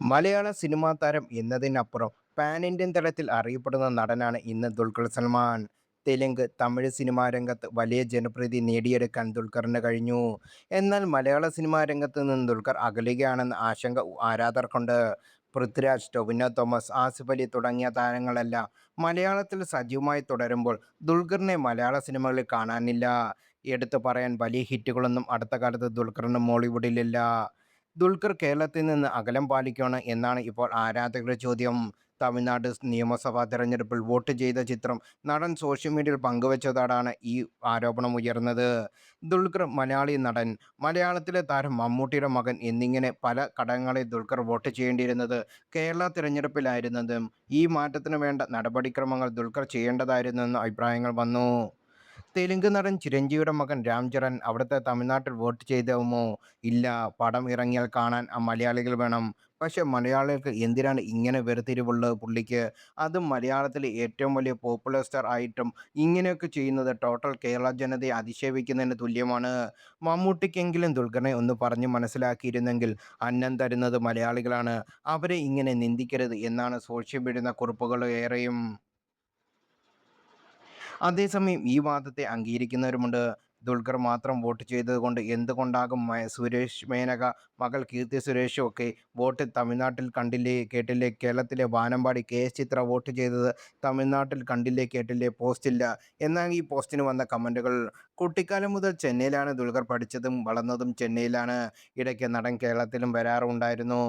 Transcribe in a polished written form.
മലയാള cinema താരം എന്നതിനപ്പുറം pan Indian തലത്തിൽ അറിയപ്പെടുന്ന നടനാണ് ഇന്ന് ദുൽഖർ സൽമാൻ. തെലുങ്ക്, തമിഴ് സിനിമാ രംഗത്ത് വലിയ ജനപ്രീതി നേടിയെടുക്കാൻ ദുൽഖറിന് കഴിഞ്ഞു. എന്നാൽ മലയാള സിനിമാ രംഗത്ത് നിന്ന് ദുൽഖർ അകലുകയാണെന്ന ആശങ്ക ആരാധകർക്കുണ്ട്. പൃഥ്വിരാജ്, ടൊവിനോ തോമസ്, ആസിഫ് അലി തുടങ്ങിയ താരങ്ങളെല്ലാം മലയാളത്തിൽ സജീവമായി തുടരുമ്പോൾ ദുൽഖറിനെ മലയാള സിനിമകളിൽ കാണാനില്ല. എടുത്തു പറയാൻ വലിയ ഹിറ്റുകളൊന്നും അടുത്ത കാലത്ത് ദുൽഖറിന് മോളിവുഡിലില്ല. ദുൽഖർ കേരളത്തിൽ നിന്ന് അകലം പാലിക്കുകയാണ് എന്നാണ് ഇപ്പോൾ ആരാധകരുടെ ചോദ്യം. തമിഴ്നാട് നിയമസഭാ തെരഞ്ഞെടുപ്പിൽ വോട്ട് ചെയ്ത ചിത്രം നടൻ സോഷ്യൽ മീഡിയയിൽ പങ്കുവച്ചതോടാണ് ഈ ആരോപണം ഉയർന്നത്. ദുൽഖർ മലയാളി നടൻ, മലയാളത്തിലെ താരം മമ്മൂട്ടിയുടെ മകൻ എന്നിങ്ങനെ പല ഘടകങ്ങളിൽ ദുൽഖർ വോട്ട് ചെയ്യേണ്ടിയിരുന്നത് കേരള തിരഞ്ഞെടുപ്പിലായിരുന്നതും ഈ മാറ്റത്തിന് വേണ്ട നടപടിക്രമങ്ങൾ ദുൽഖർ ചെയ്യേണ്ടതായിരുന്നെന്നും അഭിപ്രായങ്ങൾ വന്നു. തെലുങ്ക് നടൻ ചിരഞ്ജീവിയുടെ മകൻ രാം ചരൺ അവിടുത്തെ തമിഴ്നാട്ടിൽ വോട്ട് ചെയ്തേക്കുമോ? ഇല്ല. പടം ഇറങ്ങിയാൽ കാണാൻ മലയാളികൾ വേണം. പക്ഷേ മലയാളികൾക്ക് എന്തിനാണ് ഇങ്ങനെ വേർതിരിവുള്ളത് പുള്ളിക്ക്? അതും മലയാളത്തിലെ ഏറ്റവും വലിയ പോപ്പുലർ സ്റ്റാർ ആയിട്ടും ഇങ്ങനെയൊക്കെ ചെയ്യുന്നത് ടോട്ടൽ കേരള ജനതയെ അധിക്ഷേപിക്കുന്നതിന് തുല്യമാണ്. മമ്മൂട്ടിക്കെങ്കിലും ദുൽഖറിനെ ഒന്ന് പറഞ്ഞ് മനസ്സിലാക്കിയിരുന്നെങ്കിൽ അന്നം തരുന്നത് മലയാളികളാണ്. അവരെ ഇങ്ങനെ നിന്ദിക്കരുത് എന്നാണ് സോഷ്യൽ മീഡിയ കുറിപ്പുകൾ ഏറെയും. അതേസമയം ഈ വാദത്തെ അംഗീകരിക്കുന്നവരുമുണ്ട്. ദുൽഖർ മാത്രം വോട്ട് ചെയ്തതുകൊണ്ട് എന്തുകൊണ്ടാകും സുരേഷ് മേനക, മകൾ കീർത്തി സുരേഷും ഒക്കെ വോട്ട് തമിഴ്നാട്ടിൽ കണ്ടില്ലേ കേട്ടില്ലേ? കേരളത്തിലെ വാനമ്പാടി കെ.എസ്. ചിത്ര വോട്ട് ചെയ്തത് തമിഴ്നാട്ടിൽ കണ്ടില്ലേ കേട്ടില്ലേ? പോസ്റ്റില്ല. എന്നാൽ ഈ പോസ്റ്റിന് വന്ന കമന്റുകൾ. കുട്ടിക്കാലം മുതൽ ചെന്നൈയിലാണ് ദുൽഖർ പഠിച്ചതും വളർന്നതും ചെന്നൈയിലാണ്. ഇടയ്ക്ക് നടൻ കേരളത്തിലും വരാറുണ്ടായിരുന്നു.